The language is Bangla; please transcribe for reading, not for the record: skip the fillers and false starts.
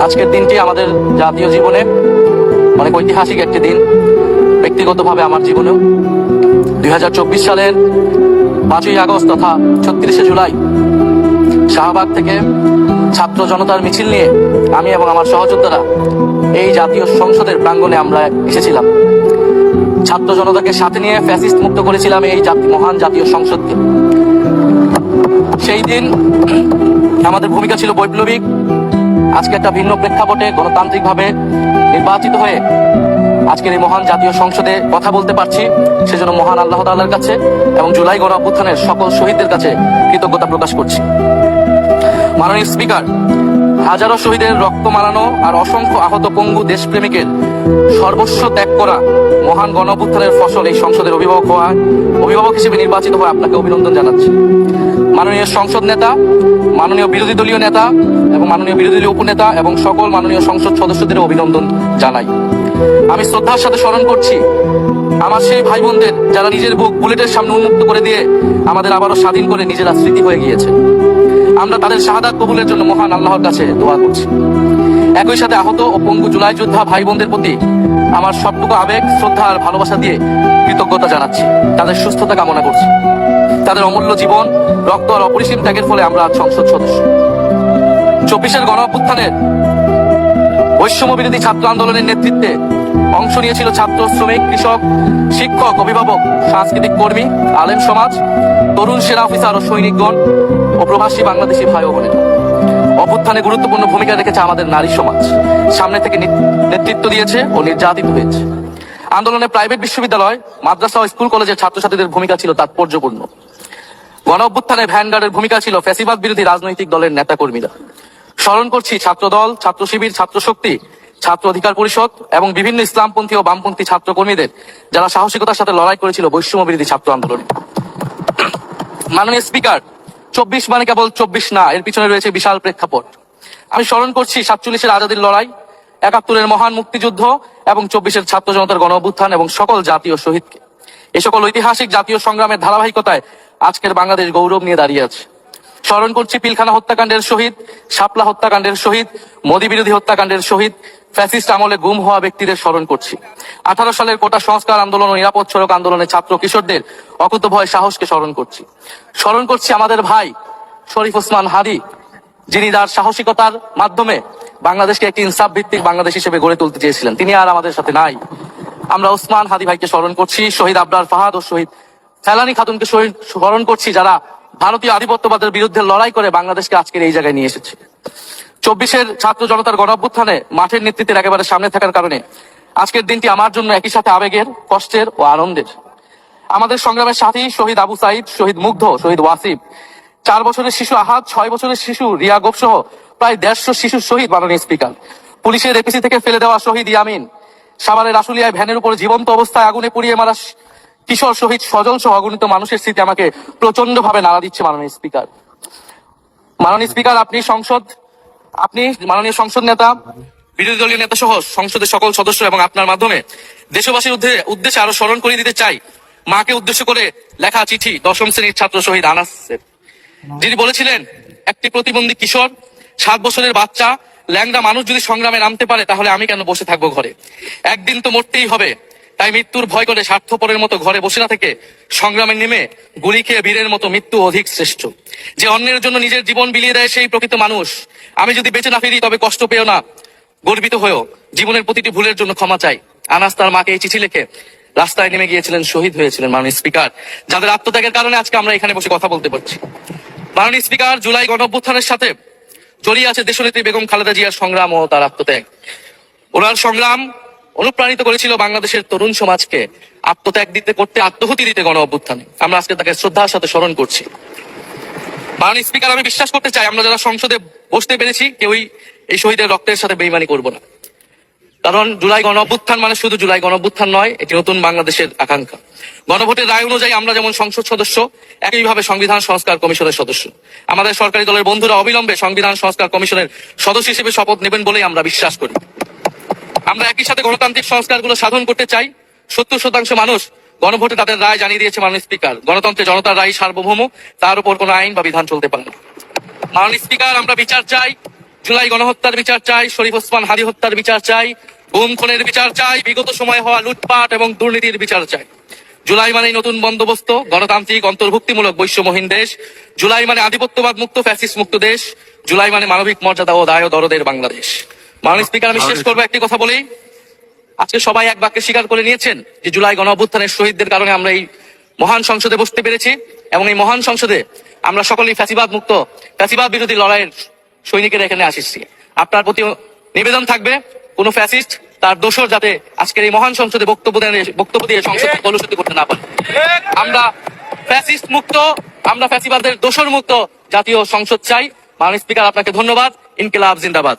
আজকের দিনটি আমাদের জাতীয় জীবনে অনেক ঐতিহাসিক একটি দিন, ব্যক্তিগতভাবে আমার জীবনেও। 2024 সালের 5ই আগস্ট তথা 36শে জুলাই শাহবাগ থেকে ছাত্র জনতার মিছিল নিয়ে আমি এবং আমার সহযোদ্ধারা এই জাতীয় সংসদের প্রাঙ্গণে আমরা এসেছিলাম। ছাত্র জনতাকে সাথে নিয়ে ফ্যাসিস্ট মুক্ত করেছিলাম এই মহান জাতীয় সংসদকে। সেই দিন আমাদের ভূমিকা ছিল বৈপ্লবিক। আজকে একটা ভিন্ন প্রেক্ষাপটে গণতান্ত্রিকভাবে নির্বাচিত হয়ে আজকের এই মহান জাতীয় সংসদে কথা বলতে পারছি, সেজন্য মহান আল্লাহ তাআলার কাছে এবং জুলাই গণ অভ্যুত্থানের সকল শহীদদের কাছে কৃতজ্ঞতা প্রকাশ করছি। মাননীয় স্পিকার, হাজারো শহীদের রক্ত মারানো আর অসংখ্য আহত পঙ্গু দেশপ্রেমিকের সর্বস্ব ত্যাগ করা মহান গণ অভ্যুত্থানের ফসল এই সংসদের অভিভাবক হিসেবে নির্বাচিত হয়ে আপনাকে অভিনন্দন জানাচ্ছি। মাননীয় সংসদ নেতা, মাননীয় বিরোধী দলীয় নেতা এবং মাননীয় বিরোধী দলীয় উপনেতা এবং সকল মাননীয় সংসদ সদস্যদের অভিনন্দন জানাই। আমি শ্রদ্ধার সাথে স্মরণ করছি আমার সেই ভাই বোনদের যারা নিজের বুক বুলেটের সামনে উন্মুক্ত করে দিয়ে আমাদের আবারও স্বাধীন করে নিজেরা স্মৃতি হয়ে গিয়েছে। আমরা তাদের শাহাদাত কবুলের জন্য মহান আল্লাহর কাছে দোয়া করছি। একই সাথে আহত ও পঙ্গু জুলাই যোদ্ধা ভাই বোনদের প্রতি আমার সবটুকু আবেগ, শ্রদ্ধা আর ভালোবাসা দিয়ে কৃতজ্ঞতা জানাচ্ছি। তাদের সুস্থতা কামনা করছি। তাদের অমূল্য জীবন, রক্ত আর অপরিসীম ত্যাগের ফলে আমরা সংসদ সদস্য। 24-এর গণ অভ্যুত্থানের বৈষম্য বিরোধী ছাত্র আন্দোলনের নেতৃত্বে অংশ নিয়েছিল ছাত্র, শ্রমিক, কৃষক, শিক্ষক, অভিভাবক, সাংস্কৃতিক কর্মী, আলেম সমাজ, তরুণ সেনা অফিসার ও সৈনিকগণ ও প্রবাসী বাংলাদেশি ভাই ও বোনেরা। অভ্যুত্থানে গুরুত্বপূর্ণ ভূমিকা রেখেছে আমাদের নারী সমাজ। সামনে থেকে নেতৃত্ব দিয়েছে ও নির্যাতিত হয়েছে। আন্দোলনে প্রাইভেট বিশ্ববিদ্যালয়, মাদ্রাসা ও স্কুল কলেজের ছাত্রছাত্রীদের ভূমিকা ছিল তাৎপর্যপূর্ণ। গণ অভ্যুত্থানে ভ্যানগার্ডের ভূমিকা ছিল ফ্যাসিবাদ বিরোধী রাজনৈতিক দলের নেতাকর্মীরা। স্মরণ করছি ছাত্রদল, ছাত্র শিবির, ছাত্র শক্তি, ছাত্র অধিকার পরিষদ এবং বিভিন্ন ইসলামপন্থী ও বামপন্থী ছাত্র কর্মীদের যারা সাহসিকতার সাথে লড়াই করেছিল বৈষম্য বিরোধী ছাত্র আন্দোলনে। মাননীয় স্পিকার, 24 মানে কেবল 24 না, এর পিছনে রয়েছে বিশাল প্রেক্ষাপট। আমি স্মরণ করছি 47-এর আজাদীর লড়াই, 71-এর মহান মুক্তিযুদ্ধ এবং 24-এর ছাত্র জনতার গণ অভ্যুত্থান এবং সকল জাতীয় শহীদকে। এ সকল ঐতিহাসিক জাতীয় সংগ্রামের ধারাবাহিকতায় আজকের বাংলাদেশ গৌরব নিয়ে দাঁড়িয়ে আছে। স্মরণ করছি পিলখানা হত্যাকাণ্ডের শহীদ, শাপলা হত্যাকাণ্ডের শহীদ, মোদী বিরোধী হত্যাকাণ্ডের শহীদ, ফ্যাসিস্ট আমলে গুম হওয়া ব্যক্তিদের স্মরণ করছি। 18 সালের কোটা সংস্কার আন্দোলন ও নিরাপদ সড়ক আন্দোলনে ছাত্র কিশোরদের অকুতোভয় সাহসকে স্মরণ করছি। স্মরণ করছি আমাদের ভাই শরীফ ওসমান হাদী, যিনি তার সাহসিকতার মাধ্যমে বাংলাদেশকে একটি ইনসাফ ভিত্তিক বাংলাদেশ হিসেবে গড়ে তুলতে চেয়েছিলেন। তিনি আর আমাদের সাথে নাই। আমরা ওসমান হাদী ভাইকে স্মরণ করছি। শহীদ আবরার ফাহাদ ও শহীদ ফেলানী খাতুনকে স্মরণ করছি, যারা ভারতীয় আধিপত্যবাদের বিরুদ্ধে লড়াই করে বাংলাদেশকে আজকের এই জায়গায় নিয়ে এসেছে। 24-এর ছাত্র জনতার গণ অভ্যুত্থানে মাঠের নেতৃত্বের একেবারে সামনে থাকার কারণে আজকের দিনটি আমার জন্য একই সাথে আবেগের, কষ্টের ও আনন্দের। আমাদের সংগ্রামের সাথী শহীদ আবু সাইদ, শহীদ মুগ্ধ, শহীদ ওয়াসিব, 4 বছরের শিশু আহাদ, 6 বছরের শিশু রিয়া গোপ সহ প্রায় 150 শিশু শহীদ। মাননীয় স্পিকার, পুলিশের এপিসি থেকে ফেলে দেওয়া শহীদ ইয়ামিন, সাভারের আশুলিয়ায় ভ্যানের উপর জীবন্ত অবস্থায় আগুনে পুড়িয়ে মারা কিশোর শহীদ সজল সহ অগণিত মানুষের স্মৃতি আমাকে প্রচন্ড ভাবে নাড়া দিচ্ছে। মাননীয় স্পিকার, আপনি মাননীয় সংসদ নেতা, বিরোধী দলীয় নেতা সহ সংসদের সকল সদস্য এবং আপনার মাধ্যমে দেশবাসীর উদ্দেশ্যে আরো স্মরণ করিয়ে দিতে চাই মাকে উদ্দেশ্য করে লেখা চিঠি 10ম শ্রেণীর ছাত্র শহীদ আনাসের, যিনি বলেছিলেন, একটি প্রতিবন্ধী কিশোর, 7 বছরের বাচ্চা, ল্যাংড়া মানুষ যদি সংগ্রামে নামতে পারে তাহলে আমি কেন বসে থাকবো ঘরে? একদিন তো মরতেই হবে, তাই মৃত্যুর ভয় করে স্বার্থপরের মতো ঘরে বসে না থেকে সংগ্রামে নেমে গুলি খেয়ে বীরের মতো মৃত্যু অধিক শ্রেষ্ঠ। যে অন্যের জন্য নিজের জীবন বিলিয়ে দেয় সেই প্রকৃত মানুষ। আমি যদি বেঁচে না ফিরি তবে কষ্ট পেও না, গর্বিত হয়েও জীবনের প্রতিটি ভুলের জন্য ক্ষমা চাই। আনাস তার মাকে এই চিঠি লিখে রাস্তায় নেমে গিয়েছিলেন, শহীদ হয়েছিলেন। মাননীয় স্পিকার, যাদের আত্মত্যাগের কারণে আজকে আমরা এখানে বসে কথা বলতে পারছি। মাননীয় স্পিকার, জুলাই গণ অভ্যুত্থানের সাথে জড়িয়ে আছে দেশনেত্রী বেগম খালেদা জিয়ার সংগ্রাম ও তার আত্মত্যাগ। ওনার সংগ্রাম অনুপ্রাণিত করেছিল বাংলাদেশের তরুণ সমাজকে আত্মত্যাগ করতে, আত্মহুতি দিতে গণ অভ্যুত্থানে। আমরা আজকে তাকে শ্রদ্ধার সাথে স্মরণ করছি। মাননীয় স্পিকার, আমি বিশ্বাস করতে চাই আমরা যারা সংসদে বসতে পেরেছি কেউই এই শহীদের রক্তের সাথে বেইমানি করব না। কারণ জুলাই গণ অভ্যুত্থান মানে শুধু জুলাই গণ অভ্যুত্থান নয়, এটি নতুন বাংলাদেশের আকাঙ্ক্ষা। গণভোটের রায় অনুযায়ী আমরা যেমন সংসদ সদস্য, একইভাবে সংবিধান সংস্কার কমিশনের সদস্য। আমাদের সরকারি দলের বন্ধুরা অবিলম্বে সংবিধান সংস্কার কমিশনের সদস্য হিসেবে শপথ নেবেন বলেই আমরা বিশ্বাস করি। আমরা একই সাথে গণতান্ত্রিক সংস্কারগুলো সাধন করতে চাই। 70% মানুষ গণভোটে তাদের রায় জানিয়ে দিয়েছে। মাননীয় স্পিকার, গণতন্ত্রে জনতার রায় সার্বভৌম, তার উপর কোনো আইন বা বিধান চলতে পারে না। মাননীয় স্পিকার, আমরা বিচার চাই, জুলাই গণহত্যার বিচার চাই, শরীফ ওসমান হাদী হত্যার বিচার চাই, গুম খুনের বিচার চাই, বিগত সময়ে হওয়া লুটপাট এবং দুর্নীতির বিচার চাই। জুলাই মানে নতুন বন্দোবস্ত, গণতান্ত্রিক অন্তর্ভুক্তিমূলক বৈষম্যহীন দেশ। জুলাই মানে আধিপত্যবাদ মুক্ত, ফ্যাসিস্ট মুক্ত দেশ। জুলাই মানে মানবিক মর্যাদা ও দায় ও দরদের বাংলাদেশ। মাননীয় স্পিকার, আমি শেষ করবো একটি কথা বলেই। আজকে সবাই এক বাক্যে স্বীকার করে নিয়েছেন যে জুলাই গণ অভ্যুত্থানের শহীদদের কারণে আমরা এই মহান সংসদে বসতে পেরেছি, এবং এই মহান সংসদে আমরা সকলেই ফ্যাসিবাদ মুক্ত, ফ্যাসিবাদ বিরোধী লড়াইয়ের সৈনিকেরা এখানে আসিছি। আপনার প্রতি নিবেদন থাকবে, কোন ফ্যাসিস্ট তার দোষর যাতে আজকের এই মহান সংসদে বক্তব্য দিয়ে সংসদকে কলুষিত করতে না পারে। আমরা ফ্যাসিস্ট মুক্ত, আমরা ফ্যাসিবাদের দোষর মুক্ত জাতীয় সংসদ চাই। মাননীয় স্পিকার, আপনাকে ধন্যবাদ। ইনকিলাব জিন্দাবাদ।